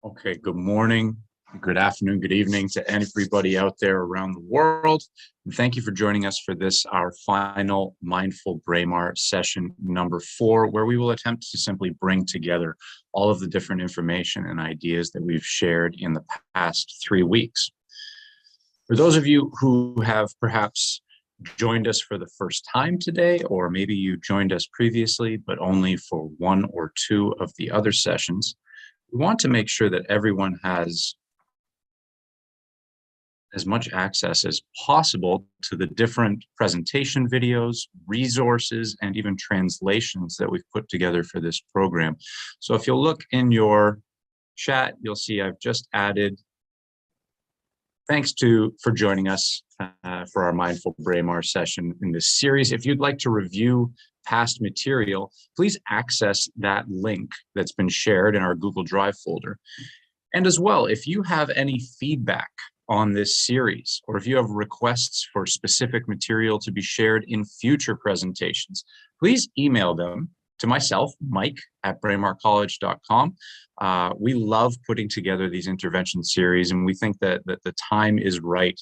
Okay, good morning, good afternoon, good evening to everybody out there around the world. And thank you for joining us for this, our final Mindful Braemar session number 4, where we will attempt to simply bring together all of the different information and ideas that we've shared in the past 3 weeks. For those of you who have perhaps joined us for the first time today, or maybe you joined us previously, but only for 1 or 2 of the other sessions, we want to make sure that everyone has as much access as possible to the different presentation videos, resources, and even translations that we've put together for this program. So if you'll look in your chat, you'll see I've just added, thanks for joining us for our Mindful Braemar session in this series. If you'd like to review past material, please access that link that's been shared in our Google Drive folder. And as well, if you have any feedback on this series, or if you have requests for specific material to be shared in future presentations, please email them to myself, Mike at braemarcollege.com. We love putting together these intervention series, and we think that the time is right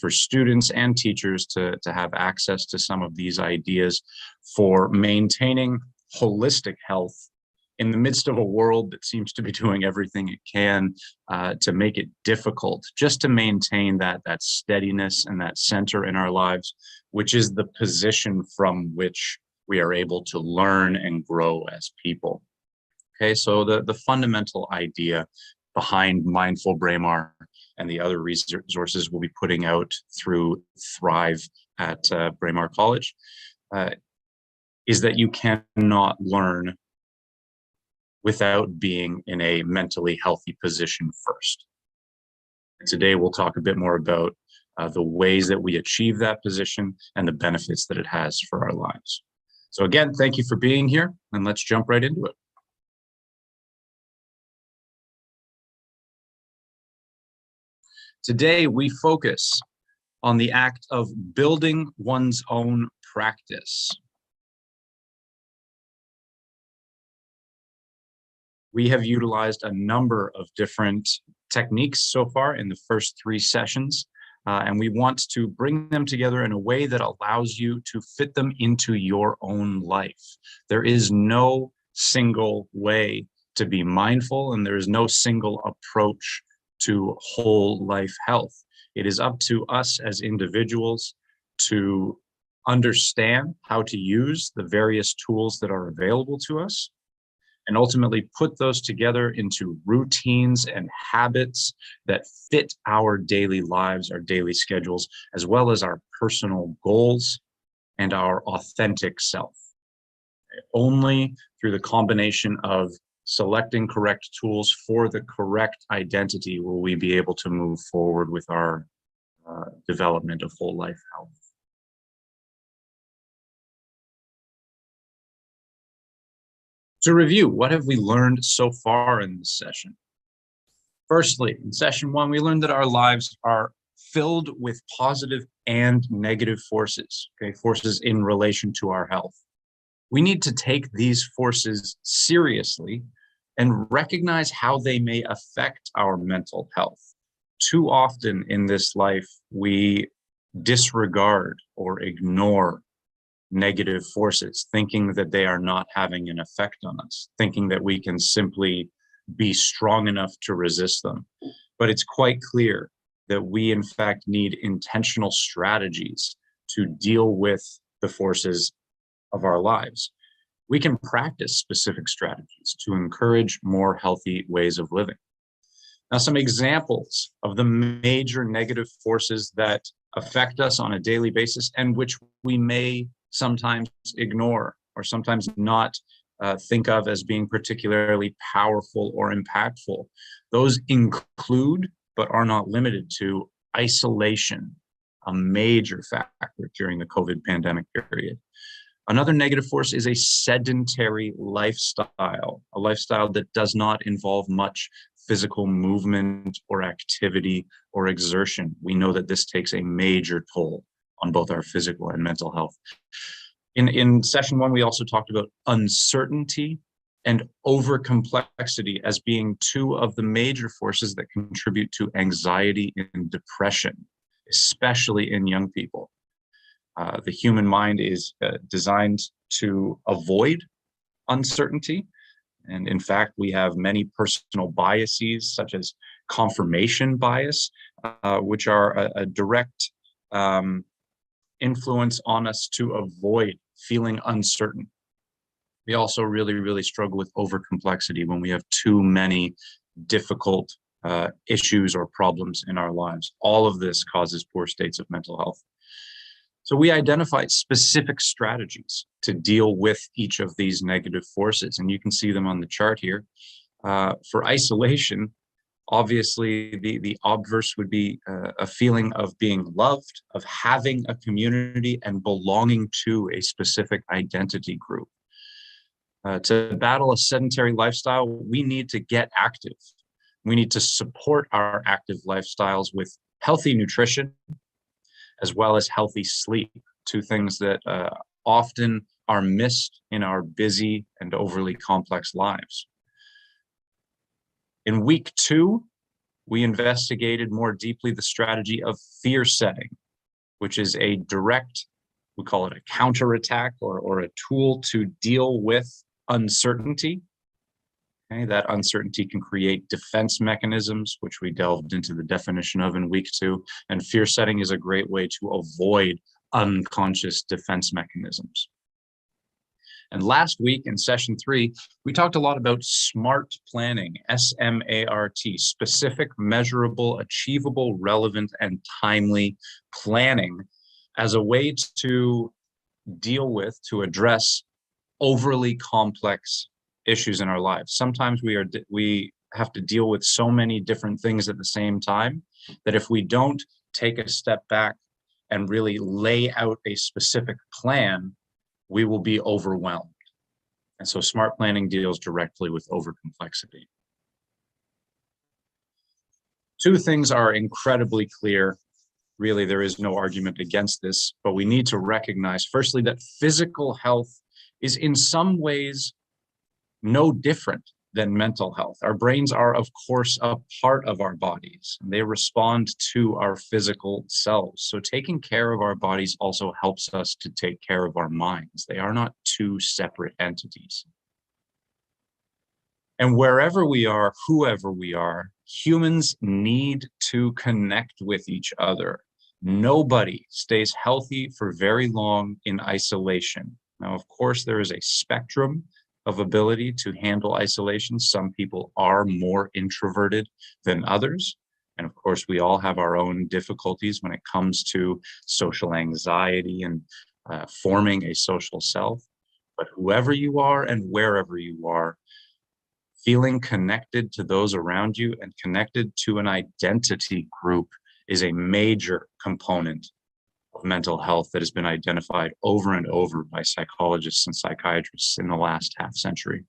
for students and teachers to have access to some of these ideas for maintaining holistic health in the midst of a world that seems to be doing everything it can to make it difficult just to maintain that steadiness and that center in our lives, which is the position from which we are able to learn and grow as people. Okay, so the fundamental idea behind Mindful Braemar and the other resources we'll be putting out through Thrive at Braemar College is that you cannot learn without being in a mentally healthy position first. Today, we'll talk a bit more about the ways that we achieve that position and the benefits that it has for our lives. So again, thank you for being here, and let's jump right into it. Today, we focus on the act of building one's own practice. We have utilized a number of different techniques so far in the first 3 sessions, and we want to bring them together in a way that allows you to fit them into your own life. There is no single way to be mindful, and there is no single approach to whole life health. It is up to us as individuals to understand how to use the various tools that are available to us, and ultimately put those together into routines and habits that fit our daily lives, our daily schedules, as well as our personal goals and our authentic self. Only through the combination of selecting correct tools for the correct identity will we be able to move forward with our development of whole life health. To review, what have we learned so far in this session? Firstly, in session 1, we learned that our lives are filled with positive and negative forces, forces in relation to our health. We need to take these forces seriously and recognize how they may affect our mental health. Too often in this life, we disregard or ignore negative forces, thinking that they are not having an effect on us, thinking that we can simply be strong enough to resist them. But it's quite clear that we, in fact, need intentional strategies to deal with the forces of our lives. We can practice specific strategies to encourage more healthy ways of living. Now, some examples of the major negative forces that affect us on a daily basis and which we may sometimes ignore or sometimes not think of as being particularly powerful or impactful. Those include, but are not limited to, isolation, a major factor during the COVID pandemic period. Another negative force is a sedentary lifestyle, a lifestyle that does not involve much physical movement or activity or exertion. We know that this takes a major toll on both our physical and mental health. In session 1, we also talked about uncertainty and overcomplexity as being two of the major forces that contribute to anxiety and depression, especially in young people. The human mind is designed to avoid uncertainty. And in fact, we have many personal biases, such as confirmation bias, which are a direct influence on us to avoid feeling uncertain. We also really, really struggle with overcomplexity when we have too many difficult issues or problems in our lives. All of this causes poor states of mental health. So we identify specific strategies to deal with each of these negative forces, and you can see them on the chart here. For isolation, obviously, the obverse would be a feeling of being loved, of having a community and belonging to a specific identity group. To battle a sedentary lifestyle, we need to get active. We need to support our active lifestyles with healthy nutrition, as well as healthy sleep, two things that often are missed in our busy and overly complex lives. In week 2, we investigated more deeply the strategy of fear setting, which is a direct, we call it a counterattack or a tool to deal with uncertainty. Okay, that uncertainty can create defense mechanisms, which we delved into the definition of in week 2. And fear setting is a great way to avoid unconscious defense mechanisms. And last week in session 3, we talked a lot about SMART planning, S-M-A-R-T, specific, measurable, achievable, relevant, and timely planning as a way to deal with, to address overly complex issues in our lives. Sometimes we have to deal with so many different things at the same time that if we don't take a step back and really lay out a specific plan, we will be overwhelmed. And so SMART planning deals directly with overcomplexity. Two things are incredibly clear. Really, there is no argument against this, but we need to recognize, firstly, that physical health is in some ways no different than mental health. Our brains are, of course, a part of our bodies. They respond to our physical selves. So taking care of our bodies also helps us to take care of our minds. They are not two separate entities. And wherever we are, whoever we are, humans need to connect with each other. Nobody stays healthy for very long in isolation. Now, of course, there is a spectrum of ability to handle isolation. Some people are more introverted than others. And of course, we all have our own difficulties when it comes to social anxiety and forming a social self. But whoever you are and wherever you are, feeling connected to those around you and connected to an identity group is a major component of mental health that has been identified over and over by psychologists and psychiatrists in the last half century.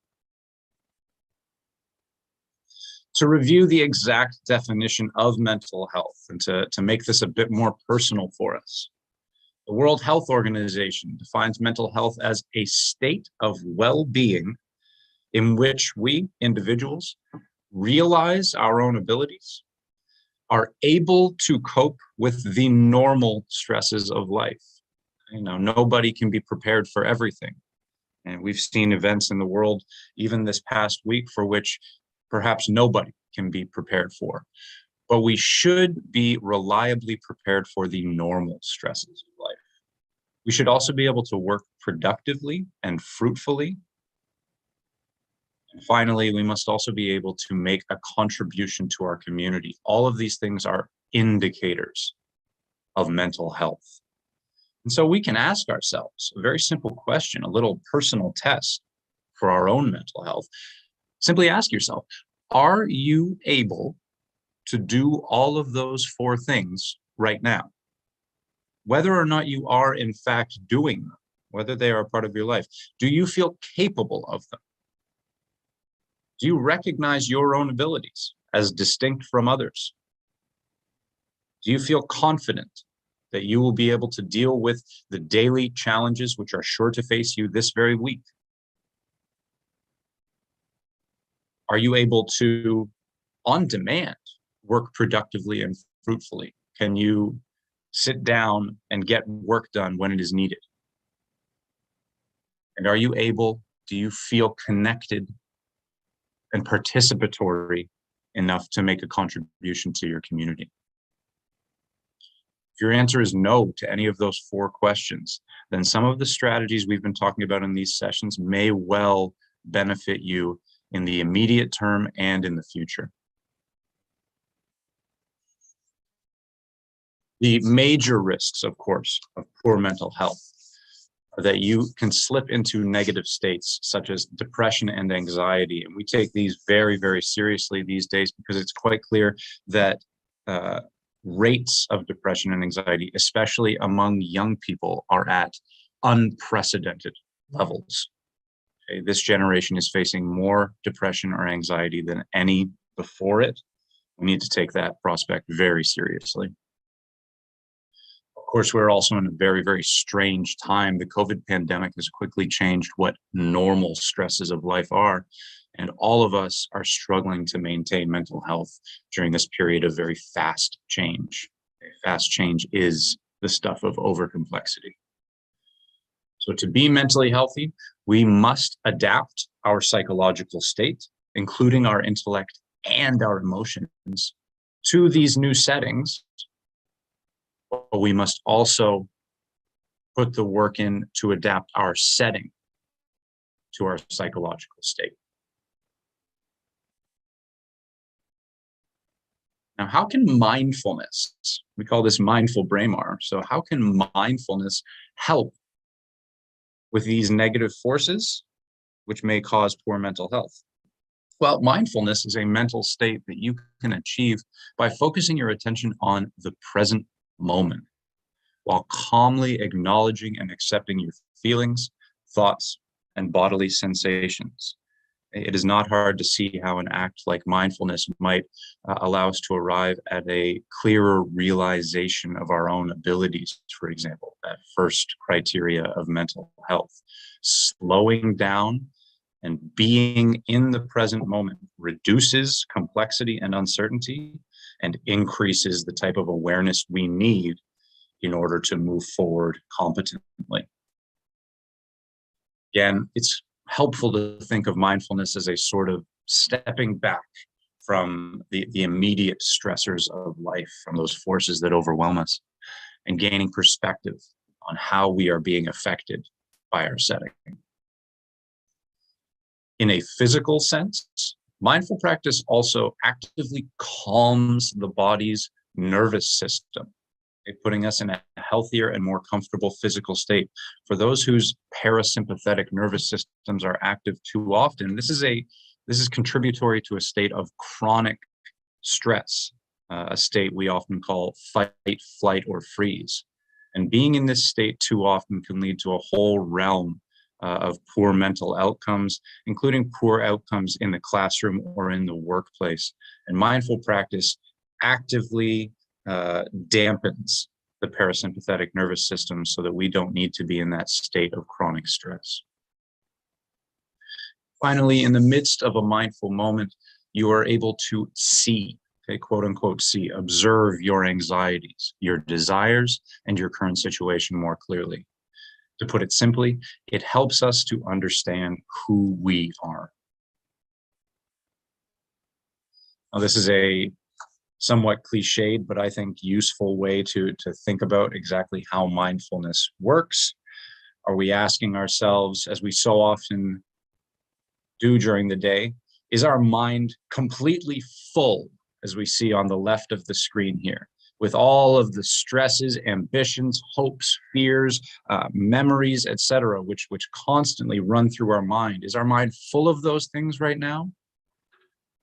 To review the exact definition of mental health and to make this a bit more personal for us, the World Health Organization defines mental health as a state of well-being in which we, individuals, realize our own abilities, are able to cope with the normal stresses of life. You know, nobody can be prepared for everything. And we've seen events in the world, even this past week, for which perhaps nobody can be prepared for. But we should be reliably prepared for the normal stresses of life. We should also be able to work productively and fruitfully. And finally, we must also be able to make a contribution to our community. All of these things are indicators of mental health. And so we can ask ourselves a very simple question, a little personal test for our own mental health. Simply ask yourself, are you able to do all of those 4 things right now? Whether or not you are in fact doing them, whether they are a part of your life, do you feel capable of them? Do you recognize your own abilities as distinct from others? Do you feel confident that you will be able to deal with the daily challenges which are sure to face you this very week? Are you able to, on demand, work productively and fruitfully? Can you sit down and get work done when it is needed? And do you feel connected and participatory enough to make a contribution to your community? If your answer is no to any of those four questions, then some of the strategies we've been talking about in these sessions may well benefit you in the immediate term and in the future. The major risks, of course, of poor mental health are that you can slip into negative states such as depression and anxiety. And we take these very, very seriously these days because it's quite clear that rates of depression and anxiety, especially among young people, are at unprecedented levels. Okay? This generation is facing more depression or anxiety than any before it. We need to take that prospect very seriously. Of course, we're also in a very, very strange time. The COVID pandemic has quickly changed what normal stresses of life are. And all of us are struggling to maintain mental health during this period of very fast change. Fast change is the stuff of overcomplexity. So to be mentally healthy, we must adapt our psychological state, including our intellect and our emotions, to these new settings. But we must also put the work in to adapt our setting to our psychological state. Now, how can mindfulness, we call this mindful Braemar, so how can mindfulness help with these negative forces, which may cause poor mental health? Well, mindfulness is a mental state that you can achieve by focusing your attention on the present moment, while calmly acknowledging and accepting your feelings, thoughts, and bodily sensations. It is not hard to see how an act like mindfulness might allow us to arrive at a clearer realization of our own abilities, for example, that first criteria of mental health. Slowing down and being in the present moment reduces complexity and uncertainty and increases the type of awareness we need in order to move forward competently. Again, it's helpful to think of mindfulness as a sort of stepping back from the immediate stressors of life, from those forces that overwhelm us, and gaining perspective on how we are being affected by our setting. In a physical sense, mindful practice also actively calms the body's nervous system, putting us in a healthier and more comfortable physical state. For those whose parasympathetic nervous systems are active too often, this is contributory to a state of chronic stress, a state we often call fight, flight, or freeze. And being in this state too often can lead to a whole realm of poor mental outcomes, including poor outcomes in the classroom or in the workplace. And mindful practice actively dampens the parasympathetic nervous system so that we don't need to be in that state of chronic stress. Finally, in the midst of a mindful moment, you are able to see, okay, quote unquote, see, observe your anxieties, your desires, and your current situation more clearly. To put it simply, it helps us to understand who we are. Now, this is a somewhat cliched, but I think useful way to think about exactly how mindfulness works. Are we asking ourselves, as we so often do during the day, is our mind completely full, as we see on the left of the screen here, with all of the stresses, ambitions, hopes, fears, memories, etc., which constantly run through our mind? Is our mind full of those things right now?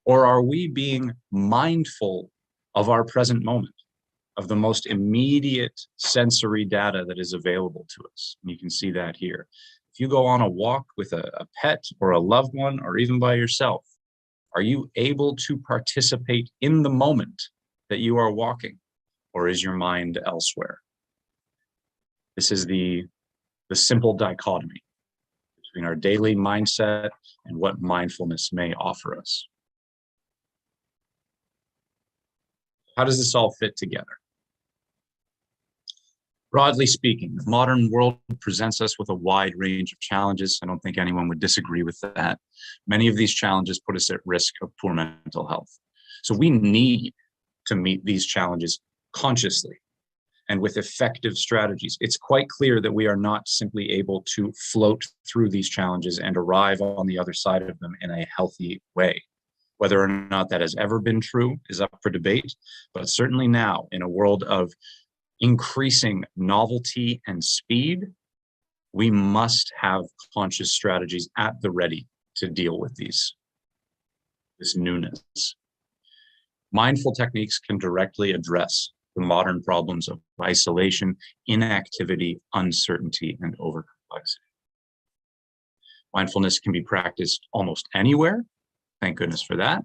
Or are we being mindful of our present moment, of the most immediate sensory data that is available to us? And you can see that here. If you go on a walk with a pet or a loved one, or even by yourself, are you able to participate in the moment that you are walking, or is your mind elsewhere? This is the simple dichotomy between our daily mindset and what mindfulness may offer us. How does this all fit together? Broadly speaking, the modern world presents us with a wide range of challenges. I don't think anyone would disagree with that. Many of these challenges put us at risk of poor mental health. So we need to meet these challenges consciously and with effective strategies. It's quite clear that we are not simply able to float through these challenges and arrive on the other side of them in a healthy way. Whether or not that has ever been true is up for debate, but certainly now, in a world of increasing novelty and speed, we must have conscious strategies at the ready to deal with this newness. Mindful techniques can directly address the modern problems of isolation, inactivity, uncertainty, and overcomplexity. Mindfulness can be practiced almost anywhere. Thank goodness for that.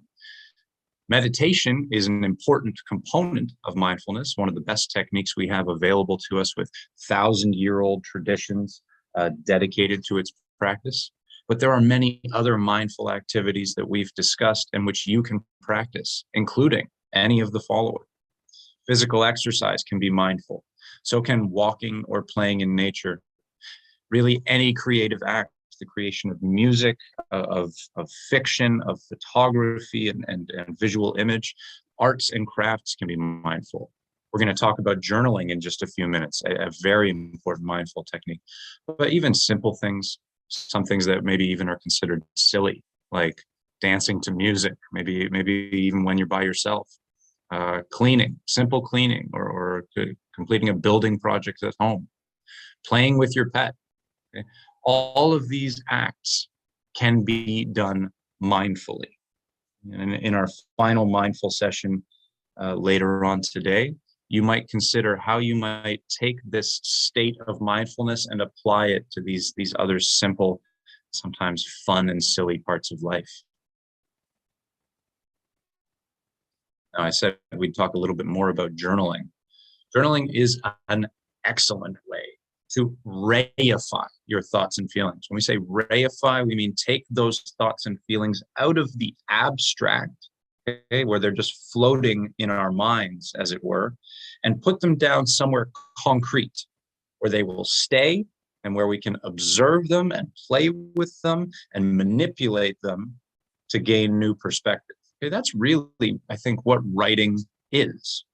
Meditation is an important component of mindfulness, one of the best techniques we have available to us with 1,000-year-old traditions dedicated to its practice. But there are many other mindful activities that we've discussed and which you can practice, including any of the following. Physical exercise can be mindful. So can walking or playing in nature. Really, any creative act, the creation of music, of fiction, of photography, and visual image, arts and crafts can be mindful. We're going to talk about journaling in just a few minutes, a very important mindful technique. But even simple things, some things that maybe even are considered silly, like dancing to music, maybe even when you're by yourself, cleaning, simple cleaning, or completing a building project at home, playing with your pet. Okay? All of these acts can be done mindfully. And in our final mindful session later on today, you might consider how you might take this state of mindfulness and apply it to these other simple, sometimes fun and silly parts of life. Now, I said we'd talk a little bit more about journaling. Journaling is an excellent way to reify your thoughts and feelings. When we say reify, we mean take those thoughts and feelings out of the abstract, okay, where they're just floating in our minds, as it were, and put them down somewhere concrete, where they will stay and where we can observe them and play with them and manipulate them to gain new perspective. Okay, that's really, I think, what writing is.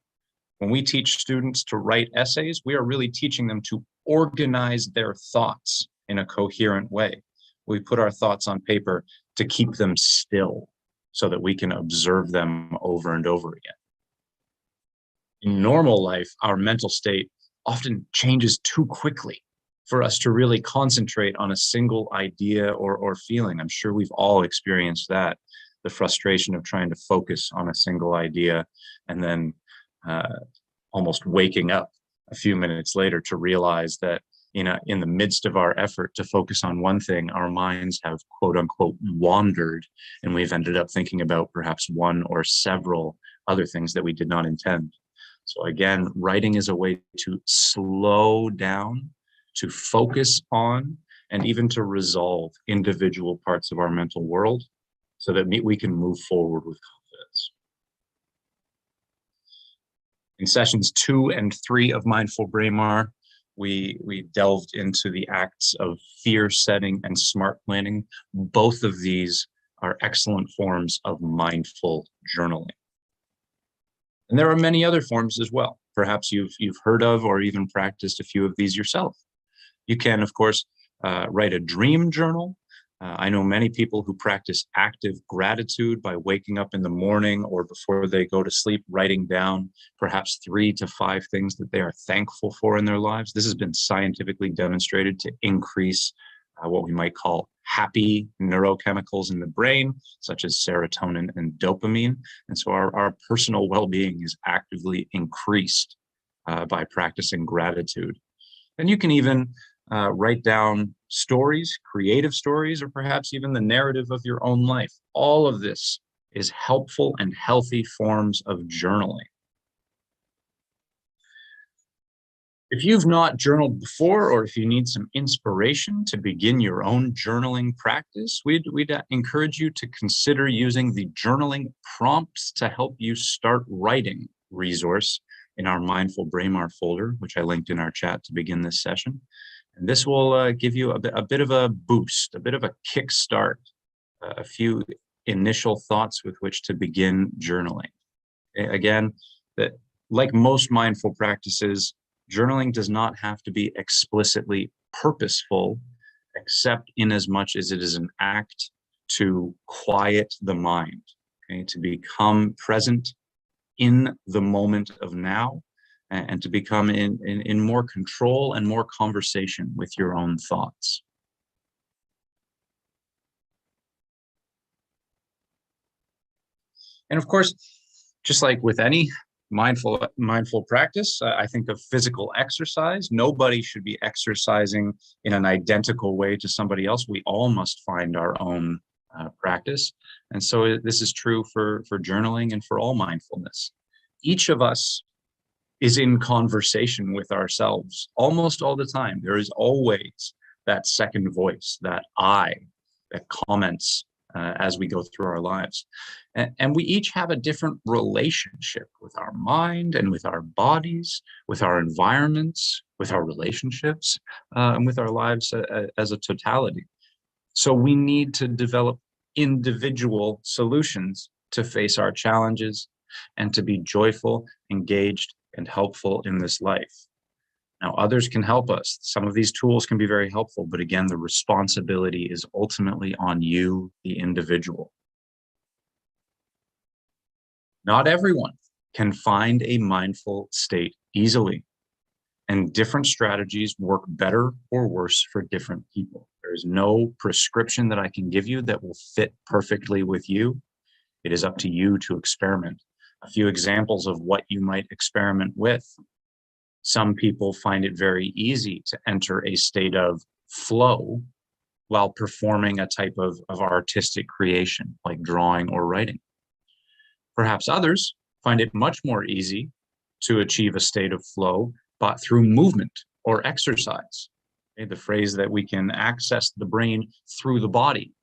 When we teach students to write essays, we are really teaching them to organize their thoughts in a coherent way. We put our thoughts on paper to keep them still so that we can observe them over and over again. In normal life, our mental state often changes too quickly for us to really concentrate on a single idea or feeling. I'm sure we've all experienced that, the frustration of trying to focus on a single idea and then almost waking up a few minutes later to realize that in the midst of our effort to focus on one thing, our minds have quote unquote wandered, and we've ended up thinking about perhaps one or several other things that we did not intend. So again, writing is a way to slow down, to focus on, and even to resolve individual parts of our mental world so that we can move forward with confidence. In sessions 2 and 3 of Mindful Braemar, we delved into the acts of fear setting and smart planning. Both of these are excellent forms of mindful journaling. And there are many other forms as well. Perhaps you've heard of or even practiced a few of these yourself. You can, of course, write a dream journal. I know many people who practice active gratitude by waking up in the morning or before they go to sleep, writing down perhaps 3 to 5 things that they are thankful for in their lives. This has been scientifically demonstrated to increase what we might call happy neurochemicals in the brain, such as serotonin and dopamine. And so our personal well-being is actively increased by practicing gratitude. And you can even write down stories, creative stories, or perhaps even the narrative of your own life. All of this is helpful and healthy forms of journaling. If you've not journaled before, or if you need some inspiration to begin your own journaling practice, we'd encourage you to consider using the journaling prompts to help you start writing resource in our Mindful Braemar folder, which I linked in our chat to begin this session. And this will give you a bit of a boost, a bit of a kickstart, a few initial thoughts with which to begin journaling. Again, that like most mindful practices, journaling does not have to be explicitly purposeful, except in as much as it is an act to quiet the mind, okay, to become present in the moment of now, and to become in more control and more conversation with your own thoughts. And of course, just like with any mindful practice, I think of physical exercise. Nobody should be exercising in an identical way to somebody else. We all must find our own practice. And so this is true for journaling and for all mindfulness. Each of us is in conversation with ourselves almost all the time. There is always that second voice, that I, that comments as we go through our lives. And we each have a different relationship with our mind and with our bodies, with our environments, with our relationships, and with our lives as a totality. So we need to develop individual solutions to face our challenges and to be joyful, engaged, and helpful in this life. Now, others can help us. Some of these tools can be very helpful, but again, the responsibility is ultimately on you, the individual. Not everyone can find a mindful state easily, and different strategies work better or worse for different people. There is no prescription that I can give you that will fit perfectly with you. It is up to you to experiment. A few examples of what you might experiment with. Some people find it very easy to enter a state of flow while performing a type of artistic creation, like drawing or writing. Perhaps others find it much more easy to achieve a state of flow, but through movement or exercise. Okay, the phrase that we can access the brain through the body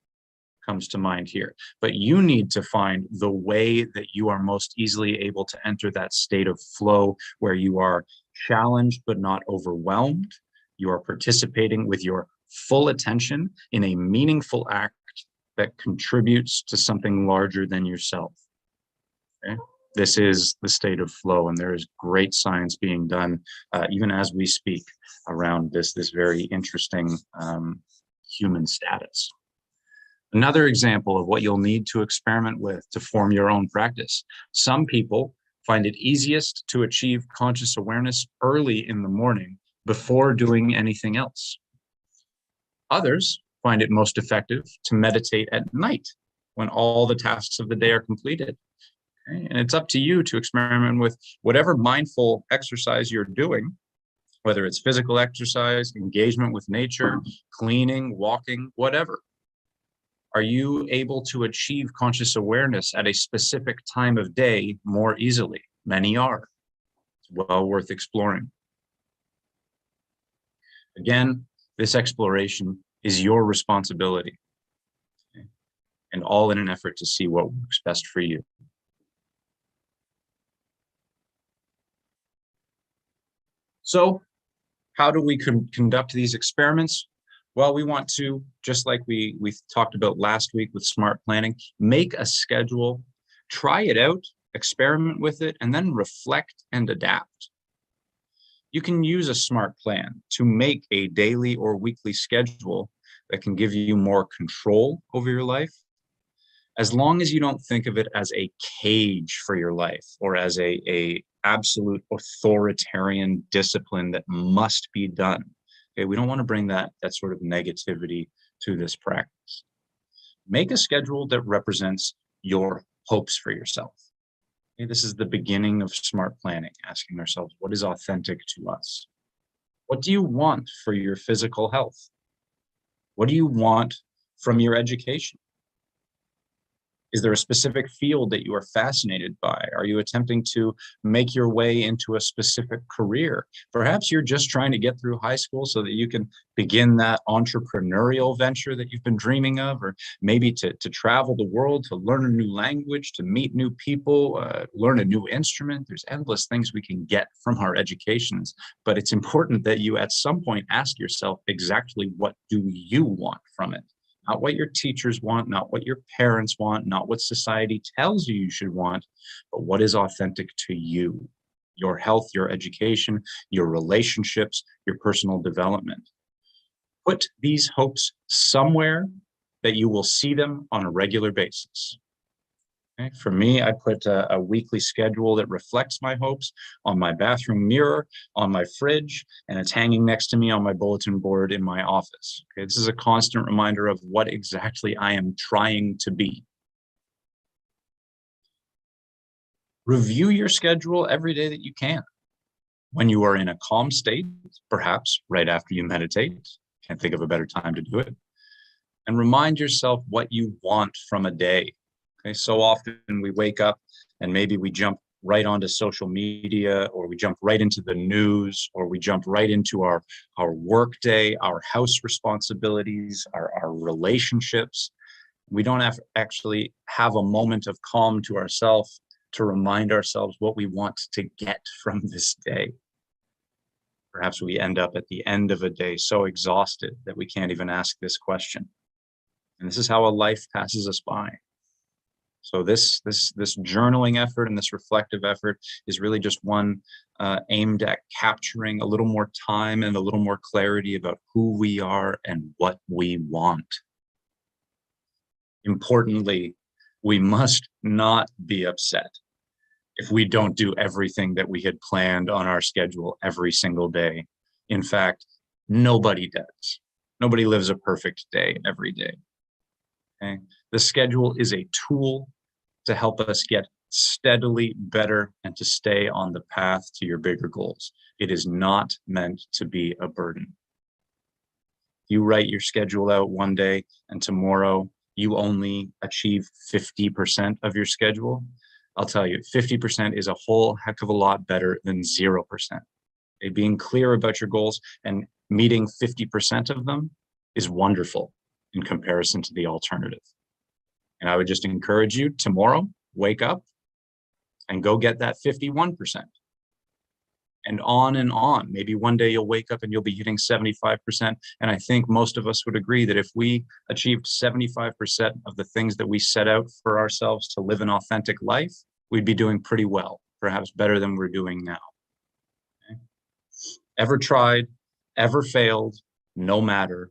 comes to mind here. But you need to find the way that you are most easily able to enter that state of flow where you are challenged but not overwhelmed. You are participating with your full attention in a meaningful act that contributes to something larger than yourself. Okay? This is the state of flow, and there is great science being done, even as we speak, around this very interesting human status. Another example of what you'll need to experiment with to form your own practice. Some people find it easiest to achieve conscious awareness early in the morning before doing anything else. Others find it most effective to meditate at night when all the tasks of the day are completed. Okay? And it's up to you to experiment with whatever mindful exercise you're doing, whether it's physical exercise, engagement with nature, cleaning, walking, whatever. Are you able to achieve conscious awareness at a specific time of day more easily? Many are. It's well worth exploring. Again, this exploration is your responsibility, okay? And all in an effort to see what works best for you. So, how do we conduct these experiments? Well, we want to, just like we talked about last week with smart planning, make a schedule, try it out, experiment with it, and then reflect and adapt. You can use a smart plan to make a daily or weekly schedule that can give you more control over your life, as long as you don't think of it as a cage for your life or as a absolute authoritarian discipline that must be done. Okay, we don't want to bring that sort of negativity to this practice. Make a schedule that represents your hopes for yourself. Okay, this is the beginning of smart planning, asking ourselves, what is authentic to us? What do you want for your physical health? What do you want from your education? Is there a specific field that you are fascinated by? Are you attempting to make your way into a specific career? Perhaps you're just trying to get through high school so that you can begin that entrepreneurial venture that you've been dreaming of, or maybe to travel the world, to learn a new language, to meet new people, learn a new instrument. There's endless things we can get from our educations, but it's important that you at some point ask yourself exactly what do you want from it? Not what your teachers want, not what your parents want, not what society tells you you should want, but what is authentic to you, your health, your education, your relationships, your personal development. Put these hopes somewhere that you will see them on a regular basis. Okay? For me, I put a weekly schedule that reflects my hopes on my bathroom mirror, on my fridge, and it's hanging next to me on my bulletin board in my office. Okay? This is a constant reminder of what exactly I am trying to be. Review your schedule every day that you can. When you are in a calm state, perhaps right after you meditate, can't think of a better time to do it, and remind yourself what you want from a day. Okay, so often we wake up and maybe we jump right onto social media, or we jump right into the news, or we jump right into our work day, our house responsibilities, our relationships. We don't actually have a moment of calm to ourselves to remind ourselves what we want to get from this day. Perhaps we end up at the end of a day so exhausted that we can't even ask this question. And this is how a life passes us by. So this journaling effort and this reflective effort is really just one aimed at capturing a little more time and a little more clarity about who we are and what we want. Importantly, we must not be upset if we don't do everything that we had planned on our schedule every single day. In fact, nobody does. Nobody lives a perfect day every day. Okay? The schedule is a tool to help us get steadily better and to stay on the path to your bigger goals. It is not meant to be a burden. You write your schedule out one day and tomorrow you only achieve 50% of your schedule. I'll tell you, 50% is a whole heck of a lot better than 0%. Being clear about your goals and meeting 50% of them is wonderful in comparison to the alternative. And I would just encourage you tomorrow, wake up and go get that 51%. And on. Maybe one day you'll wake up and you'll be hitting 75%. And I think most of us would agree that if we achieved 75% of the things that we set out for ourselves to live an authentic life, we'd be doing pretty well, perhaps better than we're doing now. Okay? Ever tried, ever failed, no matter.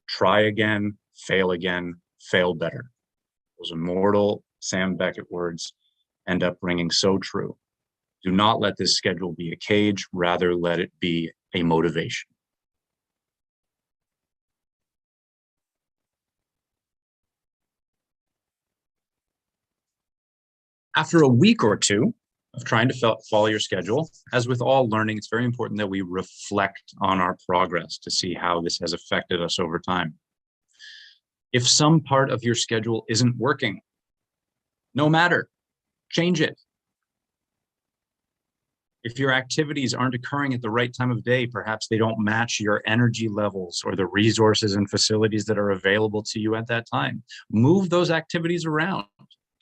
Try again, fail better. Those immortal Sam Beckett words end up ringing so true. Do not let this schedule be a cage, rather let it be a motivation. After a week or two of trying to follow your schedule, as with all learning, it's very important that we reflect on our progress to see how this has affected us over time. If some part of your schedule isn't working, no matter, change it. If your activities aren't occurring at the right time of day, perhaps they don't match your energy levels or the resources and facilities that are available to you at that time. Move those activities around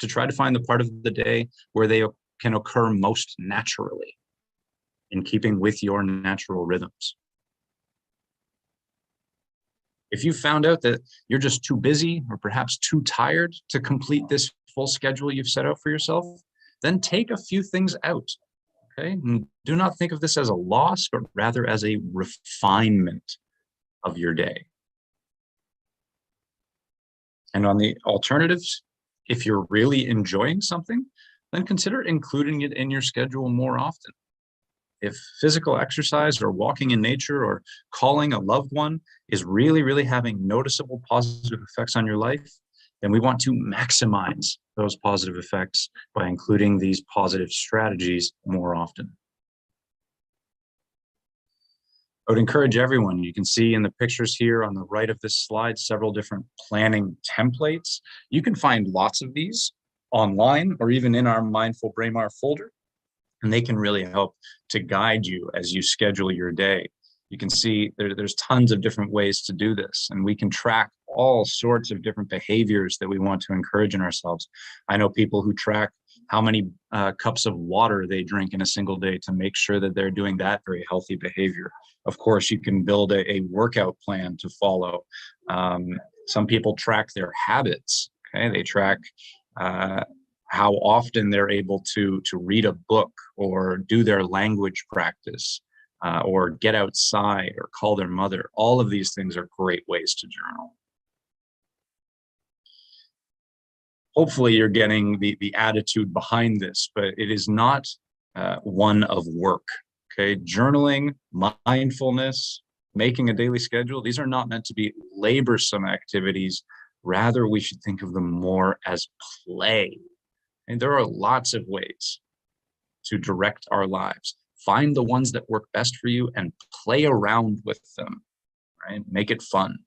to try to find the part of the day where they can occur most naturally, in keeping with your natural rhythms. If you found out that you're just too busy or perhaps too tired to complete this full schedule you've set out for yourself, then take a few things out. Okay? And do not think of this as a loss, but rather as a refinement of your day. And on the alternatives, if you're really enjoying something, then consider including it in your schedule more often. If physical exercise or walking in nature or calling a loved one is really, really having noticeable positive effects on your life, then we want to maximize those positive effects by including these positive strategies more often. I would encourage everyone, you can see in the pictures here on the right of this slide, several different planning templates. You can find lots of these online or even in our Mindful Braemar folder, and they can really help to guide you as you schedule your day. You can see there's tons of different ways to do this, and we can track all sorts of different behaviors that we want to encourage in ourselves. I know people who track how many cups of water they drink in a single day to make sure that they're doing that very healthy behavior. Of course, you can build a workout plan to follow. Some people track their habits. Okay, they track how often they're able to read a book or do their language practice or get outside or call their mother. All of these things are great ways to journal. Hopefully you're getting the attitude behind this, but it is not one of work. Okay, journaling, mindfulness, making a daily schedule, these are not meant to be laborsome activities. Rather, we should think of them more as play. And there are lots of ways to direct our lives. Find the ones that work best for you and play around with them, right? Make it fun.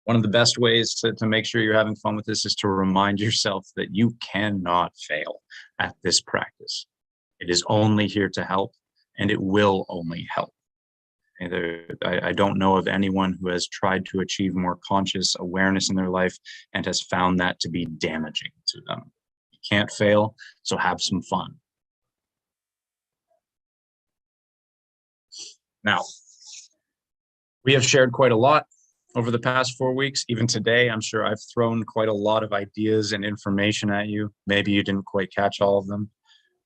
One of the best ways to make sure you're having fun with this is to remind yourself that you cannot fail at this practice. It is only here to help, and it will only help. I don't know of anyone who has tried to achieve more conscious awareness in their life and has found that to be damaging to them. You can't fail, so have some fun. Now, we have shared quite a lot over the past 4 weeks. Even today, I'm sure I've thrown quite a lot of ideas and information at you. Maybe you didn't quite catch all of them.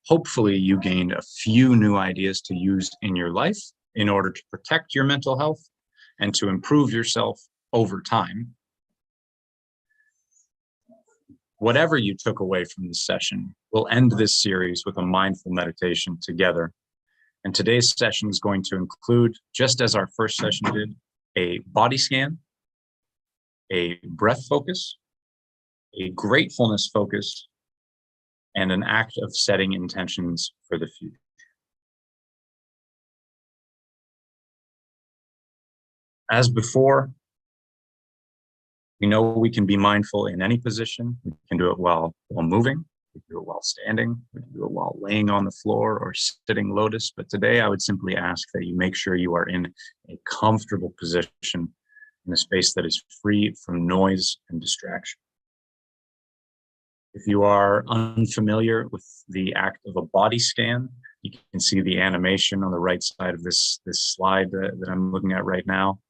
Hopefully, you gained a few new ideas to use in your life in order to protect your mental health and to improve yourself over time. Whatever you took away from this session, we'll end this series with a mindful meditation together. And today's session is going to include, just as our first session did, a body scan, a breath focus, a gratefulness focus, and an act of setting intentions for the future. As before, we know we can be mindful in any position. We can do it while moving. We can do it while standing. We can do it while laying on the floor or sitting lotus. But today I would simply ask that you make sure you are in a comfortable position in a space that is free from noise and distraction. If you are unfamiliar with the act of a body scan, you can see the animation on the right side of this slide that I'm looking at right now.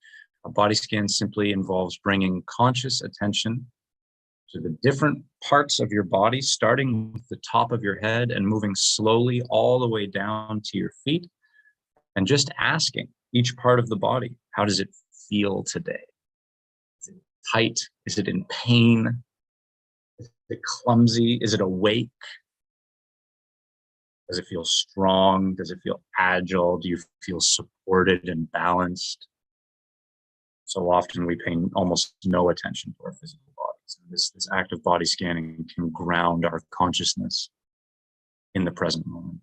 A body scan simply involves bringing conscious attention to the different parts of your body, starting with the top of your head and moving slowly all the way down to your feet, and just asking each part of the body, how does it feel today? Is it tight? Is it in pain? Is it clumsy? Is it awake? Does it feel strong? Does it feel agile? Do you feel supported and balanced? So often we pay almost no attention to our physical bodies. This act of body scanning can ground our consciousness in the present moment.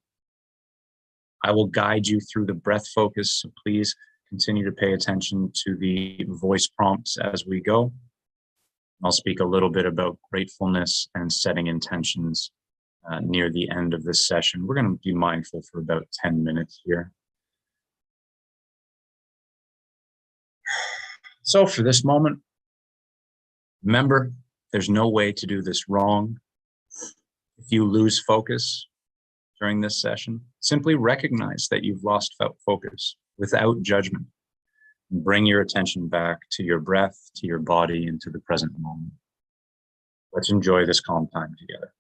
I will guide you through the breath focus, so please continue to pay attention to the voice prompts as we go. I'll speak a little bit about gratefulness and setting intentions near the end of this session. We're going to be mindful for about 10 minutes here. So for this moment, remember, there's no way to do this wrong. If you lose focus during this session, simply recognize that you've lost focus without judgment. And bring your attention back to your breath, to your body, and to the present moment. Let's enjoy this calm time together.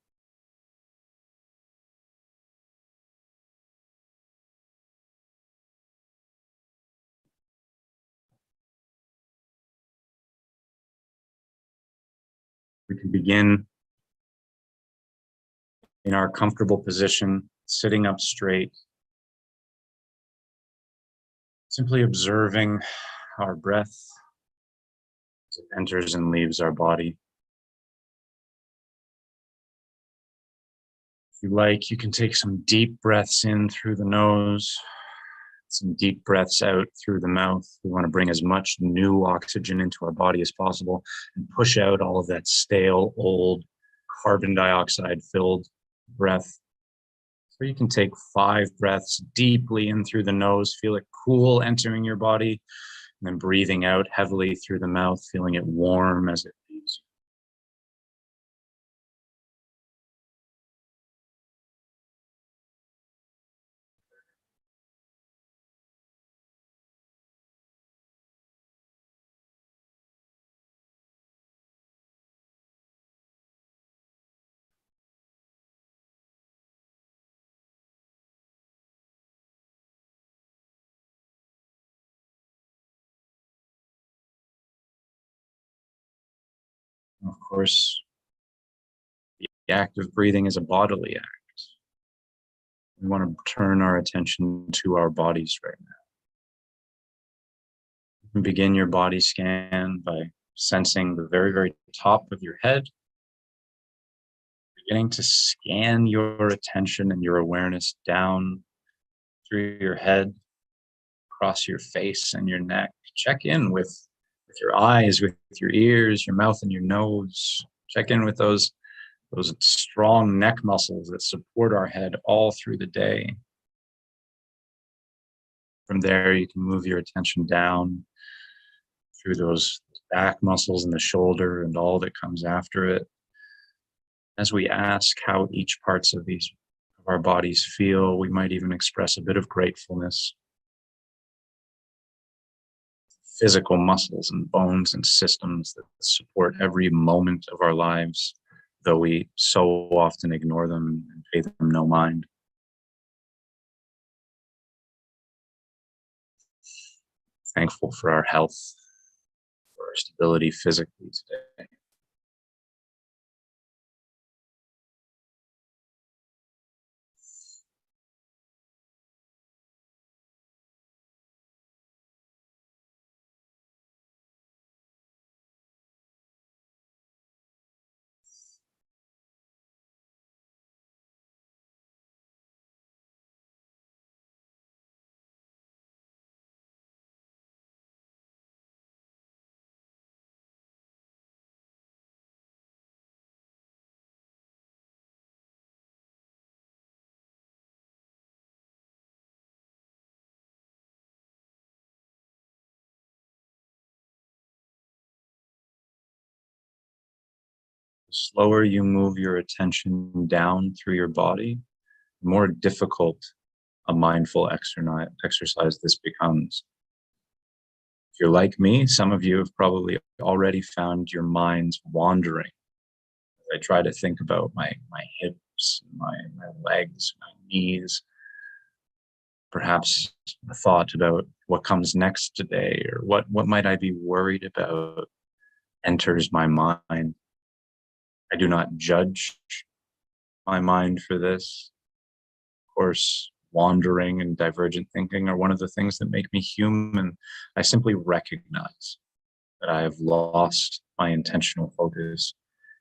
We can begin in our comfortable position, sitting up straight, simply observing our breath as it enters and leaves our body. If you like, you can take some deep breaths in through the nose, Some deep breaths out through the mouth. We want to bring as much new oxygen into our body as possible and push out all of that stale, old, carbon dioxide filled breath. So you can take 5 breaths deeply in through the nose, feel it cool entering your body, and then breathing out heavily through the mouth, feeling it warm as it leaves you. Of course, the act of breathing is a bodily act. We want to turn our attention to our bodies right now. You can begin your body scan by sensing the very, very top of your head, beginning to scan your attention and your awareness down through your head, across your face and your neck. Check in with your eyes, with your ears, your mouth, and your nose. Check in with those strong neck muscles that support our head all through the day. From there, you can move your attention down through those back muscles and the shoulder and all that comes after it. As we ask how each parts of our bodies feel, we might even express a bit of gratefulness. Physical muscles and bones and systems that support every moment of our lives, though we so often ignore them and pay them no mind. Thankful for our health, for our stability physically today. The slower you move your attention down through your body, the more difficult a mindful exercise this becomes. If you're like me, some of you have probably already found your minds wandering. I try to think about my hips, my legs, my knees, perhaps a thought about what comes next today or what might I be worried about enters my mind. I do not judge my mind for this. Of course, wandering and divergent thinking are one of the things that make me human. I simply recognize that I have lost my intentional focus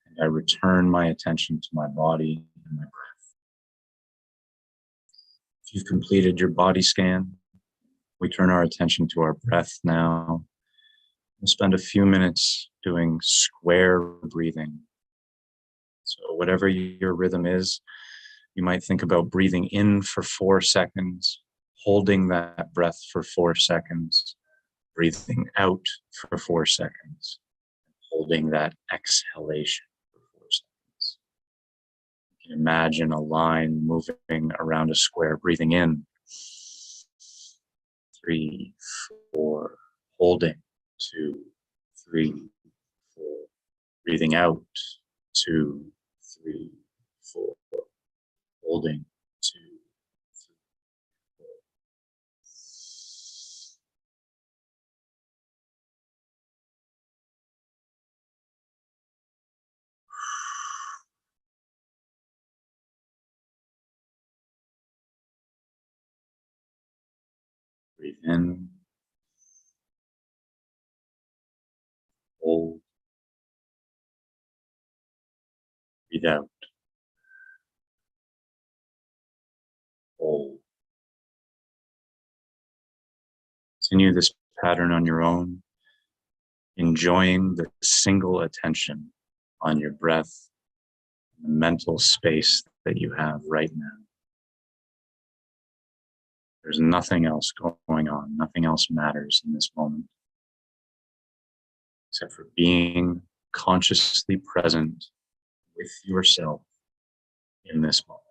and I return my attention to my body and my breath. If you've completed your body scan, we turn our attention to our breath now. We'll spend a few minutes doing square breathing. So whatever your rhythm is, you might think about breathing in for 4 seconds, holding that breath for 4 seconds, breathing out for 4 seconds, holding that exhalation for 4 seconds. You can imagine a line moving around a square, breathing in, 3, 4, holding, 2, 3, 4, breathing out, 2, 3, 4, holding, 2, 3, 4. Breathe in, hold, breathe out, hold, Continue this pattern on your own, enjoying the single attention on your breath, the mental space that you have right now. There's nothing else going on. Nothing else matters in this moment, except for being consciously present with yourself in this moment.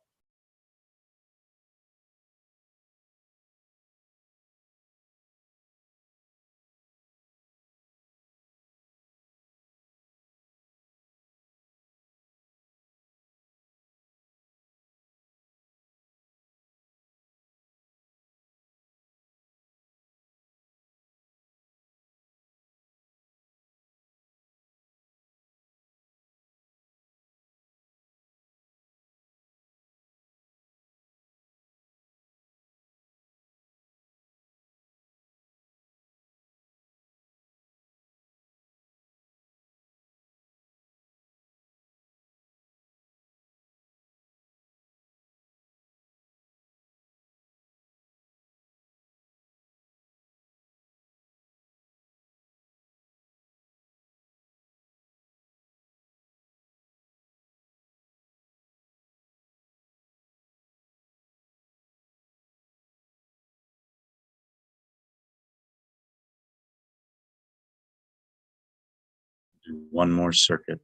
Do one more circuit.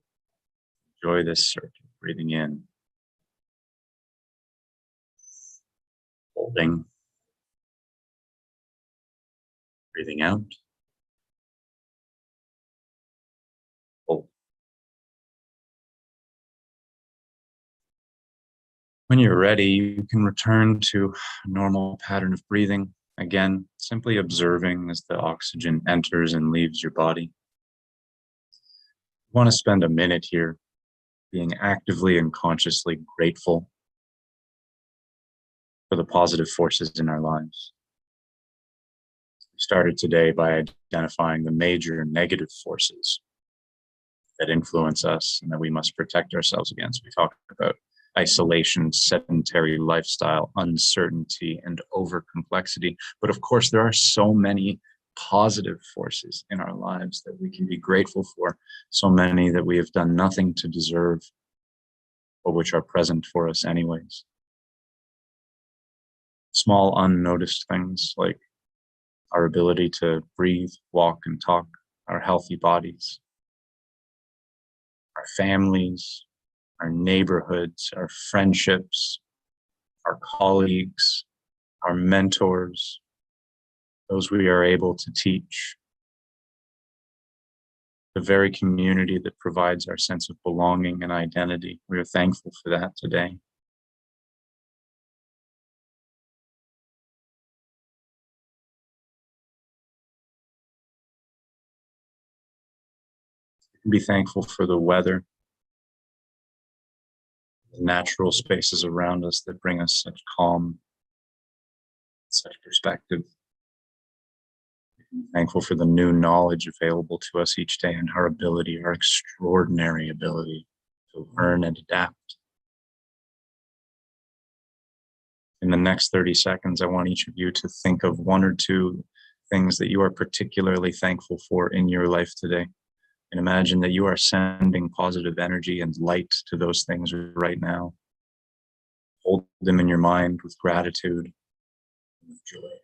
Enjoy this circuit. Breathing in, holding, breathing out, hold. When you're ready, you can return to a normal pattern of breathing. Again, simply observing as the oxygen enters and leaves your body. I want to spend a minute here being actively and consciously grateful for the positive forces in our lives. We started today by identifying the major negative forces that influence us and that we must protect ourselves against. We talked about isolation, sedentary lifestyle, uncertainty, and over complexity. But of course, there are so many positive forces in our lives that we can be grateful for, so many that we have done nothing to deserve, but which are present for us anyways. Small unnoticed things like our ability to breathe, walk, and talk, our healthy bodies, our families, our neighborhoods, our friendships, our colleagues, our mentors, those we are able to teach, the very community that provides our sense of belonging and identity. We are thankful for that today. Be thankful for the weather, the natural spaces around us that bring us such calm, such perspective. Thankful for the new knowledge available to us each day and our ability, our extraordinary ability to learn and adapt. In the next 30 seconds, I want each of you to think of one or two things that you are particularly thankful for in your life today. And imagine that you are sending positive energy and light to those things right now. Hold them in your mind with gratitude and with joy.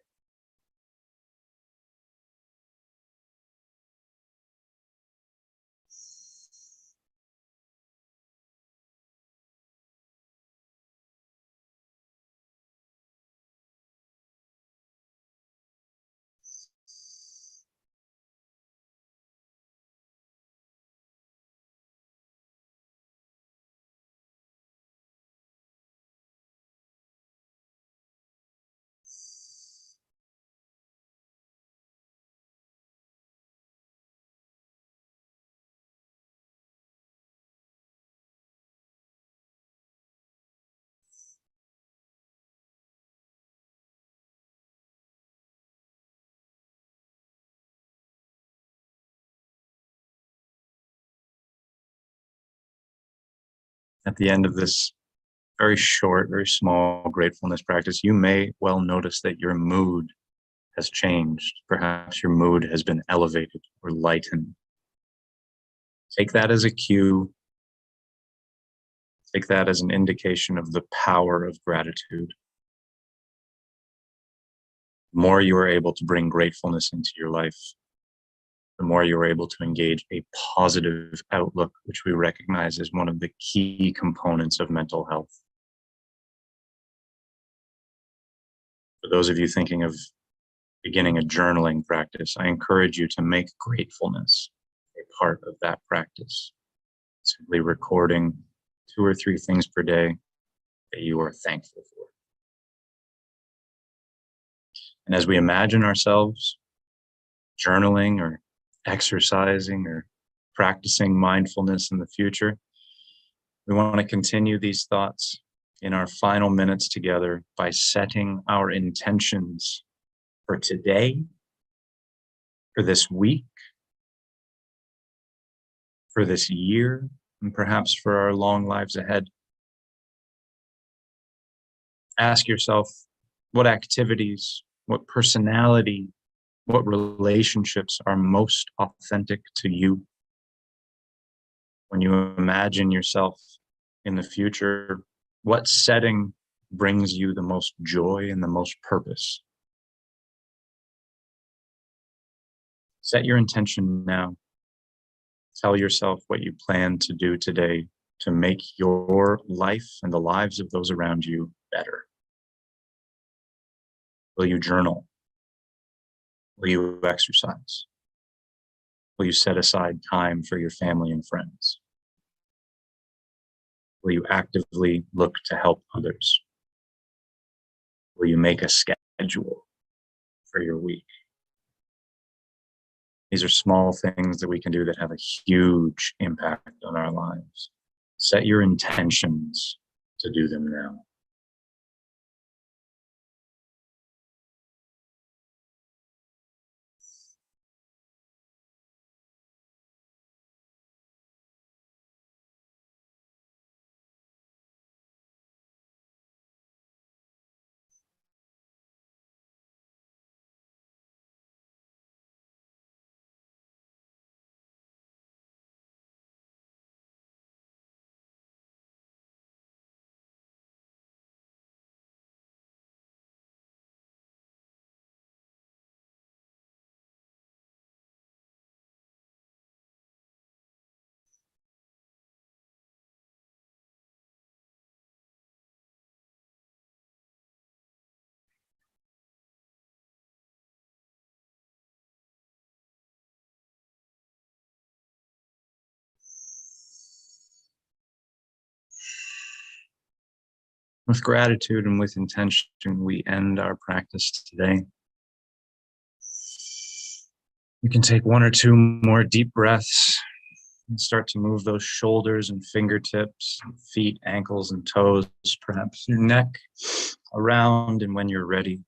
At the end of this very short, very small gratefulness practice, you may well notice that your mood has changed. Perhaps your mood has been elevated or lightened. Take that as a cue. Take that as an indication of the power of gratitude. The more you are able to bring gratefulness into your life, the more you are able to engage a positive outlook, which we recognize as one of the key components of mental health. For those of you thinking of beginning a journaling practice, I encourage you to make gratefulness a part of that practice. Simply recording 2 or 3 things per day that you are thankful for. And as we imagine ourselves journaling or exercising or practicing mindfulness in the future, we want to continue these thoughts in our final minutes together by setting our intentions for today, for this week, for this year, and perhaps for our long lives ahead. Ask yourself, what activities, what personality, what relationships are most authentic to you? When you imagine yourself in the future, what setting brings you the most joy and the most purpose? Set your intention now. Tell yourself what you plan to do today to make your life and the lives of those around you better. Will you journal? Will you exercise? Will you set aside time for your family and friends? Will you actively look to help others? Will you make a schedule for your week? These are small things that we can do that have a huge impact on our lives. Set your intentions to do them now. With gratitude and with intention, we end our practice today. You can take 1 or 2 more deep breaths and start to move those shoulders and fingertips, feet, ankles, and toes, perhaps your neck around. And when you're ready,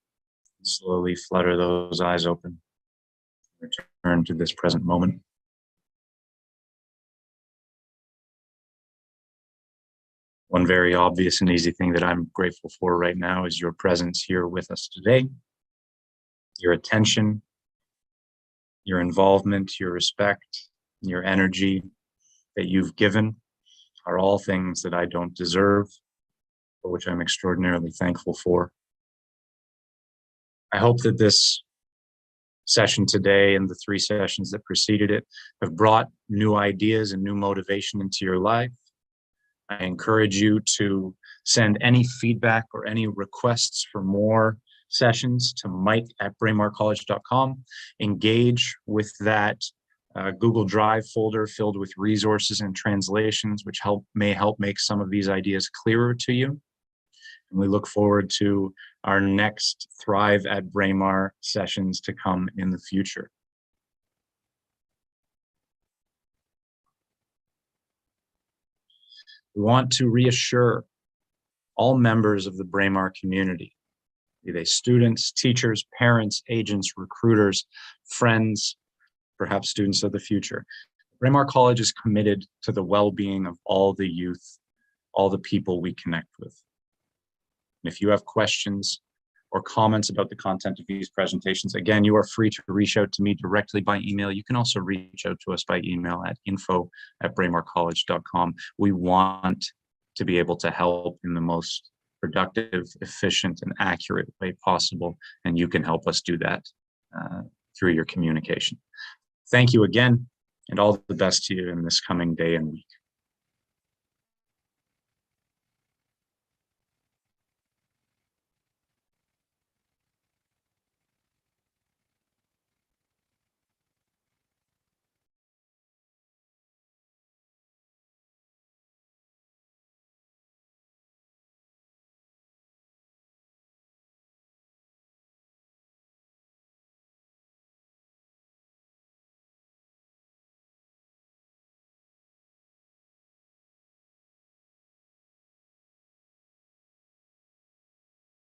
slowly flutter those eyes open. Return to this present moment. One very obvious and easy thing that I'm grateful for right now is your presence here with us today, your attention, your involvement, your respect, your energy that you've given are all things that I don't deserve, but which I'm extraordinarily thankful for. I hope that this session today and the 3 sessions that preceded it have brought new ideas and new motivation into your life. I encourage you to send any feedback or any requests for more sessions to mike@braemarcollege.com. Engage with that Google Drive folder filled with resources and translations, which may help make some of these ideas clearer to you. And we look forward to our next Thrive at Braemar sessions to come in the future. We want to reassure all members of the Braemar community, be they students, teachers, parents, agents, recruiters, friends, perhaps students of the future. Braemar College is committed to the well-being of all the youth, all the people we connect with. And if you have questions or comments about the content of these presentations, again, you are free to reach out to me directly by email. You can also reach out to us by email at info@braemarcollege.com. We want to be able to help in the most productive, efficient, and accurate way possible, and you can help us do that through your communication. Thank you again, and all the best to you in this coming day and week.